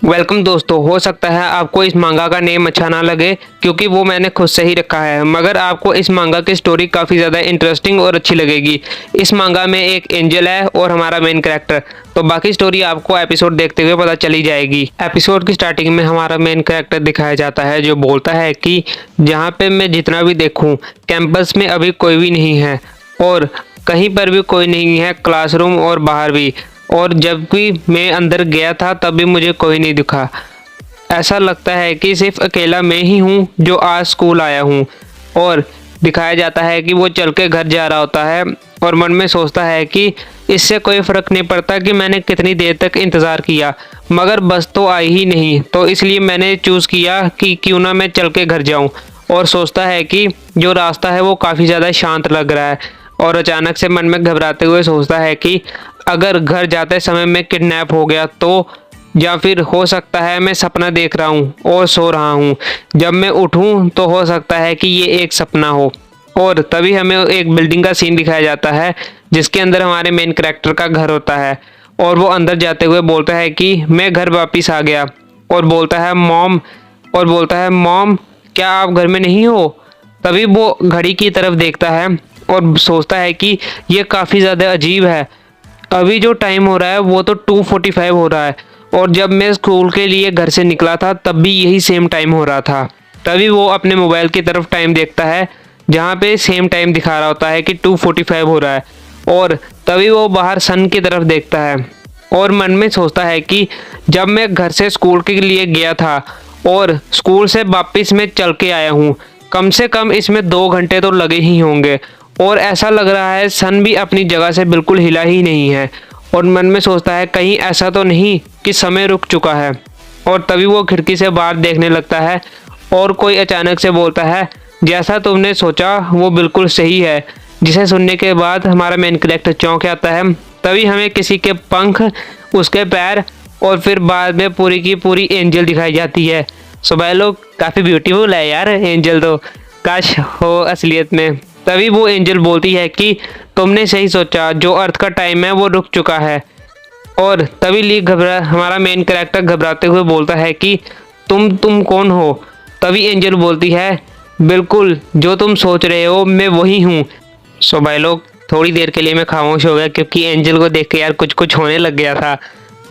Welcome दोस्तों। हो सकता है आपको इस मांगा का नेम अच्छा ना लगे क्योंकि वो मैंने खुद से ही रखा है, मगर आपको इस मांगा की स्टोरी काफ़ी ज़्यादा इंटरेस्टिंग और अच्छी लगेगी। इस मांगा में एक एंजल है और हमारा मेन कैरेक्टर। तो बाकी स्टोरी आपको एपिसोड देखते हुए पता चली जाएगी। एपिसोड की स्टार्टिंग में हमारा मेन कैरेक्टर दिखाया जाता है जो बोलता है कि जहाँ पे मैं जितना भी देखूँ कैंपस में अभी कोई भी नहीं है और कहीं पर भी कोई नहीं है, क्लासरूम और बाहर भी। और जब भी मैं अंदर गया था तब भी मुझे कोई नहीं दिखा। ऐसा लगता है कि सिर्फ अकेला मैं ही हूँ जो आज स्कूल आया हूँ। और दिखाया जाता है कि वो चल के घर जा रहा होता है और मन में सोचता है कि इससे कोई फ़र्क नहीं पड़ता कि मैंने कितनी देर तक इंतज़ार किया, मगर बस तो आई ही नहीं। तो इसलिए मैंने चूज़ किया कि क्यों ना मैं चल के घर जाऊँ। और सोचता है कि जो रास्ता है वो काफ़ी ज़्यादा शांत लग रहा है। और अचानक से मन में घबराते हुए सोचता है कि अगर घर जाते समय मैं किडनैप हो गया तो, या फिर हो सकता है मैं सपना देख रहा हूँ और सो रहा हूँ। जब मैं उठूँ तो हो सकता है कि ये एक सपना हो। और तभी हमें एक बिल्डिंग का सीन दिखाया जाता है जिसके अंदर हमारे मेन कैरेक्टर का घर होता है। और वो अंदर जाते हुए बोलता है कि मैं घर वापस आ गया। और बोलता है मॉम क्या आप घर में नहीं हो। तभी वो घड़ी की तरफ देखता है और सोचता है कि ये काफ़ी ज़्यादा अजीब है। अभी जो टाइम हो रहा है वो तो 2:45 हो रहा है और जब मैं स्कूल के लिए घर से निकला था तब भी यही सेम टाइम हो रहा था। तभी वो अपने मोबाइल की तरफ टाइम देखता है जहाँ पे सेम टाइम दिखा रहा होता है कि 2:45 हो रहा है। और तभी वो बाहर सन की तरफ देखता है और मन में सोचता है कि जब मैं घर से स्कूल के लिए गया था और स्कूल से वापस मैं चल के आया हूँ, कम से कम इसमें 2 घंटे तो लगे ही होंगे। और ऐसा लग रहा है सन भी अपनी जगह से बिल्कुल हिला ही नहीं है। और मन में सोचता है कहीं ऐसा तो नहीं कि समय रुक चुका है। और तभी वो खिड़की से बाहर देखने लगता है और कोई अचानक से बोलता है जैसा तुमने सोचा वो बिल्कुल सही है। जिसे सुनने के बाद हमारा मेन कैरेक्टर चौंक आता है। तभी हमें किसी के पंख, उसके पैर और फिर बाद में पूरी की पूरी एंजल दिखाई जाती है। सो भाई लोग काफ़ी ब्यूटीफुल है यार एंजल, तो काश हो असलियत में। तभी वो एंजल बोलती है कि तुमने सही सोचा, जो अर्थ का टाइम है वो रुक चुका है। और तभी हमारा मेन कैरेक्टर घबराते हुए बोलता है कि तुम कौन हो। तभी एंजल बोलती है बिल्कुल जो तुम सोच रहे हो मैं वही हूँ। सो भाई लोग थोड़ी देर के लिए मैं खामोश हो गया क्योंकि एंजल को देख के यार कुछ कुछ होने लग गया था।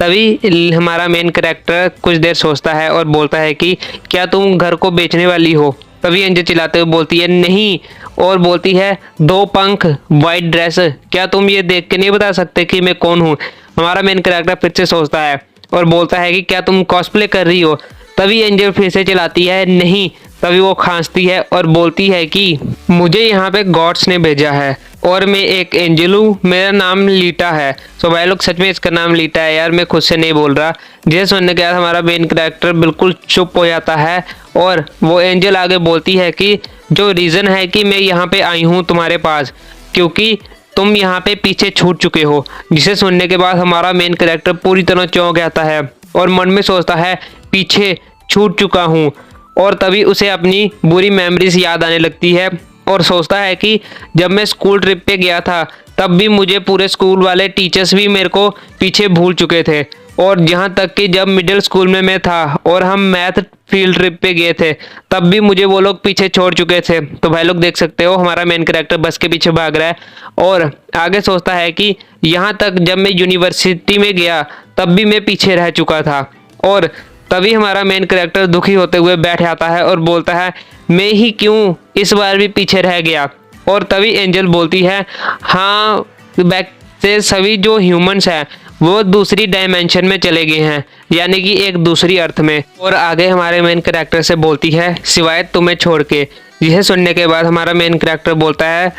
तभी हमारा मेन कैरेक्टर कुछ देर सोचता है और बोलता है कि क्या तुम घर को बेचने वाली हो। तभी एंजल चिल्लाते हुए बोलती है नहीं, और बोलती है 2 पंख, वाइट ड्रेस, क्या तुम ये देख के नहीं बता सकते कि मैं कौन हूँ। हमारा मेन कैरेक्टर फिर से सोचता है और बोलता है कि क्या तुम कॉस्प्ले कर रही हो। तभी एंजल फिर से चिल्लाती है नहीं। तभी वो खांसती है और बोलती है कि मुझे यहाँ पे गॉड्स ने भेजा है और मैं एक एंजल हूँ, मेरा नाम लीटा है। सो भाई लोग सच में इसका नाम लीटा है यार, मैं खुद से नहीं बोल रहा। जिसे सुनने के बाद हमारा मेन कैरेक्टर बिल्कुल चुप हो जाता है और वो एंजल आगे बोलती है कि जो रीज़न है कि मैं यहाँ पे आई हूँ तुम्हारे पास, क्योंकि तुम यहाँ पे पीछे छूट चुके हो। जिसे सुनने के बाद हमारा मेन कैरेक्टर पूरी तरह चौंक जाता है और मन में सोचता है पीछे छूट चुका हूँ। और तभी उसे अपनी बुरी मेमोरीज याद आने लगती है और सोचता है कि जब मैं स्कूल ट्रिप पे गया था तब भी मुझे पूरे स्कूल वाले टीचर्स भी मेरे को पीछे भूल चुके थे। और यहाँ तक कि जब मिडिल स्कूल में मैं था और हम मैथ फील्ड ट्रिप पे गए थे तब भी मुझे वो लोग पीछे छोड़ चुके थे। तो भाई लोग देख सकते हो हमारा मेन कैरेक्टर बस के पीछे भाग रहा है और आगे सोचता है कि यहाँ तक जब मैं यूनिवर्सिटी में गया तब भी मैं पीछे रह चुका था। और तभी हमारा मेन कैरेक्टर दुखी होते हुए बैठ जाता है और बोलता है मैं ही क्यों इस बार भी पीछे रह गया। और तभी एंजल बोलती है हाँ, बैक से सभी जो ह्यूमंस हैं वो दूसरी डायमेंशन में चले गए हैं, यानी कि एक दूसरी अर्थ में। और आगे हमारे मेन कैरेक्टर से बोलती है सिवाय तुम्हें छोड़ के। जिसे सुनने के बाद हमारा मेन कैरेक्टर बोलता है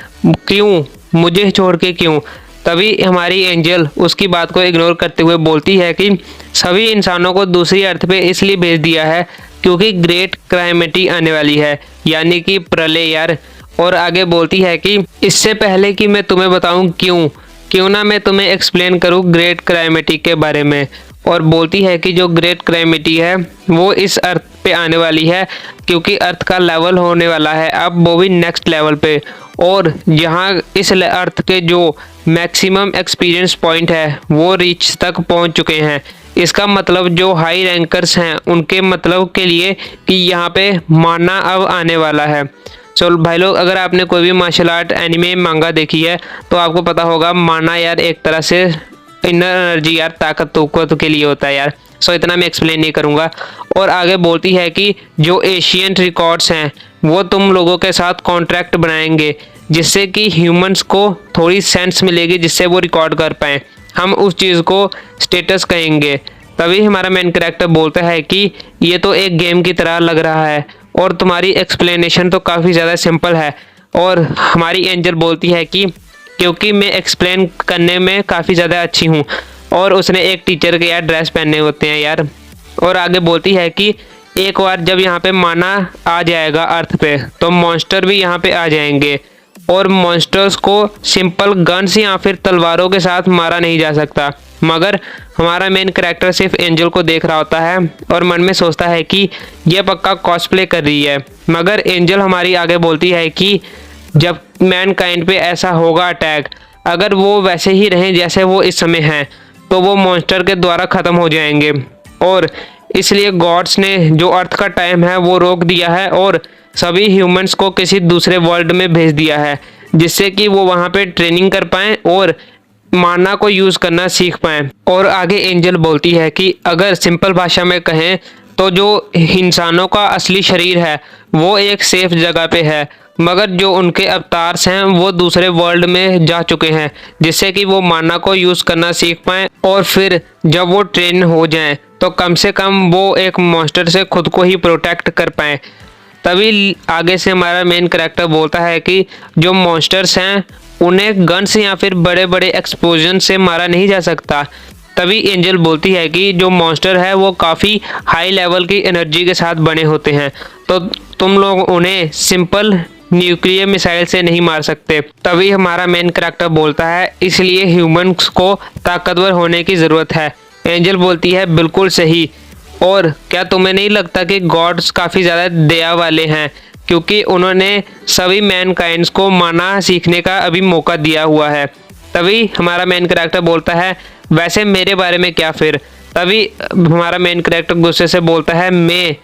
क्यों, मुझे छोड़ के क्यों। तभी हमारी एंजल उसकी बात को इग्नोर करते हुए बोलती है कि सभी इंसानों को दूसरी अर्थ पे इसलिए भेज दिया है क्योंकि ग्रेट क्लाइमेटी आने वाली है, यानी कि प्रलय यार। और आगे बोलती है कि इससे पहले कि मैं तुम्हें बताऊं क्यों ना मैं तुम्हें एक्सप्लेन करूं ग्रेट क्लाइमेटी के बारे में। और बोलती है कि जो ग्रेट क्लाइमेटी है वो इस अर्थ पे आने वाली है क्योंकि अर्थ का लेवल होने वाला है अब वो भी नेक्स्ट लेवल पे। और यहाँ इस अर्थ के जो मैक्सिमम एक्सपीरियंस पॉइंट है वो रीच तक पहुँच चुके हैं, इसका मतलब जो हाई रैंकर्स हैं उनके मतलब के लिए कि यहाँ पे माना अब आने वाला है। सो भाई लोग, अगर आपने कोई भी मार्शल आर्ट एनिमे मांगा देखी है तो आपको पता होगा माना यार एक तरह से इनर एनर्जी यार, ताकत के लिए होता है यार। सो इतना मैं एक्सप्लेन नहीं करूँगा। और आगे बोलती है कि जो एशियन रिकॉर्ड्स हैं वो तुम लोगों के साथ कॉन्ट्रैक्ट बनाएंगे जिससे कि ह्यूमंस को थोड़ी सेंस मिलेगी जिससे वो रिकॉर्ड कर पाएँ। हम उस चीज़ को स्टेटस कहेंगे। तभी हमारा मेन कैरेक्टर बोलता है कि ये तो एक गेम की तरह लग रहा है और तुम्हारी एक्सप्लेनेशन तो काफ़ी ज़्यादा सिंपल है। और हमारी एंजल बोलती है कि क्योंकि मैं एक्सप्लेन करने में काफ़ी ज़्यादा अच्छी हूँ। और उसने एक टीचर के यार ड्रेस पहने होते हैं यार। और आगे बोलती है कि एक बार जब यहाँ पे माना आ जाएगा अर्थ पे तो मॉन्स्टर भी यहाँ पे आ जाएंगे और मॉन्स्टर्स को सिंपल गन्स या फिर तलवारों के साथ मारा नहीं जा सकता। मगर हमारा मेन कैरेक्टर सिर्फ एंजल को देख रहा होता है और मन में सोचता है कि यह पक्का कॉस्प्ले कर रही है। मगर एंजल हमारी आगे बोलती है कि जब मैनकाइंड पे ऐसा होगा अटैक, अगर वो वैसे ही रहें जैसे वो इस समय हैं तो वो मॉन्स्टर के द्वारा ख़त्म हो जाएंगे। और इसलिए गॉड्स ने जो अर्थ का टाइम है वो रोक दिया है और सभी ह्यूमंस को किसी दूसरे वर्ल्ड में भेज दिया है जिससे कि वो वहाँ पे ट्रेनिंग कर पाएँ और माना को यूज़ करना सीख पाएँ। और आगे एंजल बोलती है कि अगर सिंपल भाषा में कहें तो जो इंसानों का असली शरीर है वो एक सेफ जगह पे है, मगर जो उनके अवतार्स हैं वो दूसरे वर्ल्ड में जा चुके हैं जिससे कि वो माना को यूज़ करना सीख पाएँ और फिर जब वो ट्रेन हो जाएं तो कम से कम वो एक मॉन्स्टर से खुद को ही प्रोटेक्ट कर पाएँ। तभी आगे से हमारा मेन कैरेक्टर बोलता है कि जो मॉन्स्टर्स हैं उन्हें गन्स या फिर बड़े बड़े एक्सप्लोजन से मारा नहीं जा सकता। तभी एंजल बोलती है कि जो मॉन्स्टर है वो काफ़ी हाई लेवल की एनर्जी के साथ बने होते हैं तो तुम लोग उन्हें सिंपल न्यूक्लियर मिसाइल से नहीं मार सकते। तभी हमारा मेन कैरेक्टर बोलता है इसलिए ह्यूमंस को ताकतवर होने की ज़रूरत है। एंजल बोलती है बिल्कुल सही। और क्या तुम्हें नहीं लगता कि गॉड्स काफ़ी ज़्यादा दया वाले हैं क्योंकि उन्होंने सभी मैनकाइंड्स को माना सीखने का अभी मौका दिया हुआ है। तभी हमारा मेन कैरेक्टर बोलता है वैसे मेरे बारे में क्या फिर। तभी हमारा मेन कैरेक्टर गुस्से से बोलता है मैं।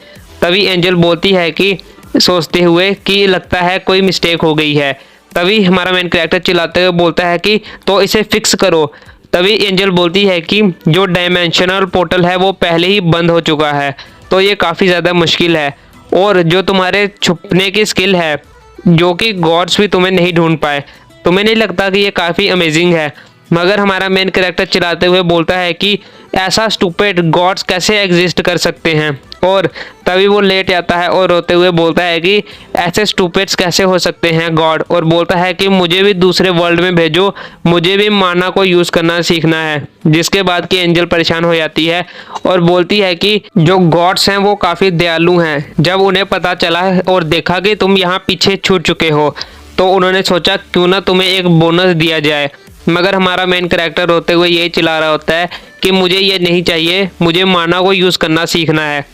तभी एंजल बोलती है कि सोचते हुए कि लगता है कोई मिस्टेक हो गई है। तभी हमारा मेन कैरेक्टर चिल्लाते हुए बोलता है कि तो इसे फिक्स करो। तभी एंजल बोलती है कि जो डायमेंशनल पोर्टल है वो पहले ही बंद हो चुका है तो ये काफ़ी ज़्यादा मुश्किल है। और जो तुम्हारे छुपने की स्किल है जो कि गॉड्स भी तुम्हें नहीं ढूंढ पाए, तुम्हें नहीं लगता कि ये काफ़ी अमेजिंग है। मगर हमारा मेन कैरेक्टर चिल्लाते हुए बोलता है कि ऐसा स्टूपिड गॉड्स कैसे एग्जिस्ट कर सकते हैं। और तभी वो लेट जाता है और रोते हुए बोलता है कि ऐसे स्टूपिड्स कैसे हो सकते हैं गॉड। और बोलता है कि मुझे भी दूसरे वर्ल्ड में भेजो, मुझे भी माना को यूज़ करना सीखना है। जिसके बाद कि एंजल परेशान हो जाती है और बोलती है कि जो गॉड्स हैं वो काफ़ी दयालु हैं। जब उन्हें पता चला और देखा कि तुम यहाँ पीछे छूट चुके हो तो उन्होंने सोचा क्यों ना तुम्हें एक बोनस दिया जाए। मगर हमारा मेन कैरेक्टर रोते हुए यही चिल्ला रहा होता है कि मुझे ये नहीं चाहिए, मुझे माना को यूज़ करना सीखना है।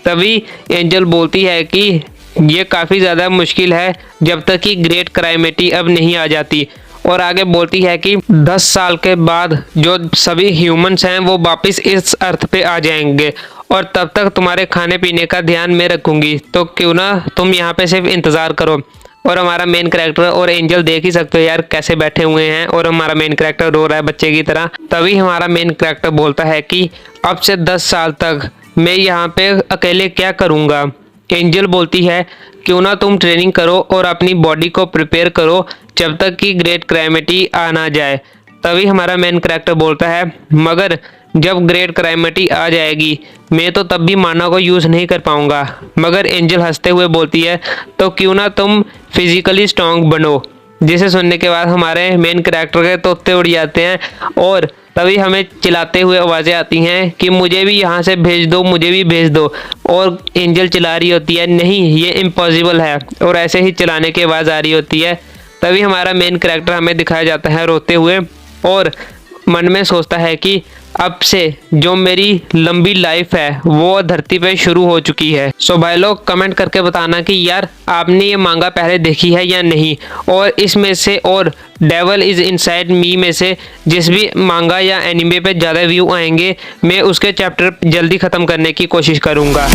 तभी एंजल बोलती है कि ये काफ़ी ज़्यादा मुश्किल है जब तक कि ग्रेट कैलामिटी अब नहीं आ जाती। और आगे बोलती है कि 10 साल के बाद जो सभी ह्यूमंस हैं वो वापस इस अर्थ पे आ जाएंगे और तब तक तुम्हारे खाने पीने का ध्यान मैं रखूँगी, तो क्यों ना तुम यहाँ पे सिर्फ इंतज़ार करो। और हमारा मेन कैरेक्टर और एंजल देख ही सकते हो यार कैसे बैठे हुए हैं और हमारा मेन कैरेक्टर रो रहा है बच्चे की तरह। तभी हमारा मेन कैरेक्टर बोलता है कि अब से 10 साल तक मैं यहाँ पे अकेले क्या करूँगा। एंजल बोलती है क्यों ना तुम ट्रेनिंग करो और अपनी बॉडी को प्रिपेयर करो जब तक कि ग्रेट कैलामिटी आ ना जाए। तभी हमारा मेन कैरेक्टर बोलता है मगर जब ग्रेट कैलामिटी आ जाएगी मैं तो तब भी माना को यूज़ नहीं कर पाऊँगा। मगर एंजल हंसते हुए बोलती है तो क्यों ना तुम फिजिकली स्ट्रांग बनो। जिसे सुनने के बाद हमारे मेन कैरेक्टर के तोते उड़ जाते हैं और तभी हमें चिल्लाते हुए आवाज़ें आती हैं कि मुझे भी यहाँ से भेज दो, मुझे भी भेज दो। और एंजल चिल्ला रही होती है नहीं ये इम्पॉसिबल है, और ऐसे ही चिल्लाने की आवाज़ आ रही होती है। तभी हमारा मेन कैरेक्टर हमें दिखाया जाता है रोते हुए और मन में सोचता है कि अब से जो मेरी लंबी लाइफ है वो धरती पे शुरू हो चुकी है। सो भाई लोग कमेंट करके बताना कि यार आपने ये मांगा पहले देखी है या नहीं, और इसमें से और डेवल इज इनसाइड मी में से जिस भी मांगा या एनिमे पे ज़्यादा व्यू आएंगे मैं उसके चैप्टर जल्दी ख़त्म करने की कोशिश करूँगा।